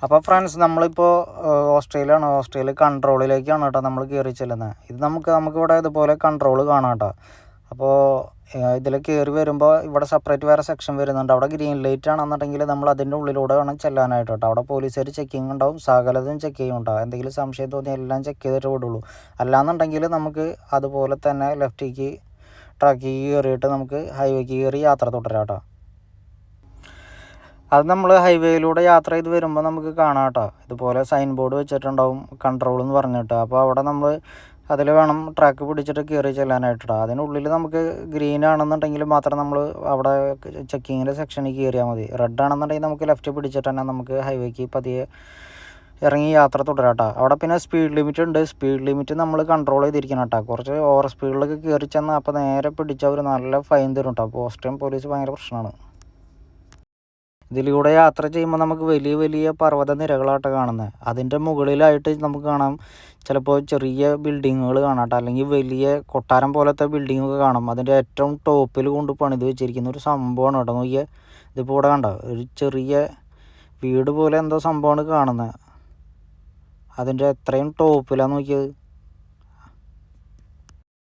അപ്പോൾ ഫ്രണ്ട്സ് നമ്മളിപ്പോൾ ഓസ്ട്രേലിയയാണ്. ഓസ്ട്രേലിയ കൺട്രോളിലേക്കാണ് കേട്ടോ നമ്മൾ കയറി ചെല്ലുന്നത്. ഇത് നമുക്കിവിടെ ഇതുപോലെ കൺട്രോൾ കാണാം കേട്ടോ. അപ്പോൾ ഇതിൽ കയറി വരുമ്പോൾ ഇവിടെ സെപ്പറേറ്റ് വേറെ സെക്ഷൻ വരുന്നുണ്ട്. അവിടെ ഗ്രീൻ ലൈറ്റ് ആണെന്നുണ്ടെങ്കിൽ നമ്മൾ അതിൻ്റെ ഉള്ളിലൂടെ വേണം ചെല്ലാനായിട്ട് കേട്ടോ. അവിടെ പോലീസുകാർ ചെക്കിങ് ഉണ്ടാവും, സകലതും ചെക്ക് ചെയ്യുന്നുണ്ടാവും. എന്തെങ്കിലും സംശയം തോന്നി എല്ലാം ചെക്ക് ചെയ്തിട്ട് വിടുള്ളൂ. അല്ലാന്നുണ്ടെങ്കിൽ നമുക്ക് അതുപോലെ തന്നെ ലെഫ്റ്റിലേക്ക് ട്രക്കിൽ കയറിയിട്ട് നമുക്ക് ഹൈവേക്ക് കയറി യാത്ര തുടരാം കേട്ടോ. അത് നമ്മൾ ഹൈവേയിലൂടെ യാത്ര ചെയ്ത് വരുമ്പോൾ നമുക്ക് കാണാം കേട്ടോ. ഇതുപോലെ സൈൻ ബോർഡ് വെച്ചിട്ടുണ്ടാവും കൺട്രോൾ എന്ന് പറഞ്ഞിട്ട്. അപ്പോൾ അവിടെ നമ്മൾ അതിൽ വേണം ട്രാക്ക് പിടിച്ചിട്ട് കയറി ചെല്ലാനായിട്ടോ. അതിനുള്ളിൽ നമുക്ക് ഗ്രീൻ ആണെന്നുണ്ടെങ്കിൽ മാത്രം നമ്മൾ അവിടെ ചെക്കിങ്ങിൻ്റെ സെക്ഷനിൽ കയറിയാൽ മതി. റെഡ് ആണെന്നുണ്ടെങ്കിൽ നമുക്ക് ലെഫ്റ്റ് പിടിച്ചിട്ട് തന്നെ നമുക്ക് ഹൈവേക്ക് പതിയെ ഇറങ്ങി യാത്ര തുടരാം കേട്ടോ. അവിടെ പിന്നെ സ്പീഡ് ലിമിറ്റ് ഉണ്ട്. സ്പീഡ് ലിമിറ്റ് നമ്മൾ കൺട്രോൾ ചെയ്തിരിക്കണം കേട്ടോ. കുറച്ച് ഓവർ സ്പീഡിലൊക്കെ കയറി ചെന്നാൽ അപ്പോൾ നേരെ പിടിച്ചവർ നല്ല ഫൈൻ തരും കേട്ടോ. അപ്പോൾ ഓസ്ട്രേലിയൻ പോലീസ് ഭയങ്കര പ്രശ്നമാണ്. ഇതിലൂടെ യാത്ര ചെയ്യുമ്പോൾ നമുക്ക് വലിയ വലിയ പർവ്വത നിരകളാട്ടോ കാണുന്നത്. അതിൻ്റെ മുകളിലായിട്ട് നമുക്ക് കാണാം ചിലപ്പോൾ ചെറിയ ബിൽഡിങ്ങുകൾ കാണാം കേട്ടോ. അല്ലെങ്കിൽ വലിയ കൊട്ടാരം പോലത്തെ ബിൽഡിങ്ങൊക്കെ കാണാം. അതിൻ്റെ ഏറ്റവും ടോപ്പിൽ കൊണ്ട് പണിത് വെച്ചിരിക്കുന്ന ഒരു സംഭവമാണ് കേട്ടോ. നോക്കിയാൽ ഇതിപ്പോൾ ഇവിടെ കണ്ടോ, ഒരു ചെറിയ വീട് പോലെ എന്തോ സംഭവമാണ് കാണുന്നത്. അതിൻ്റെ എത്രയും ടോപ്പിലാണ് നോക്കിയത്.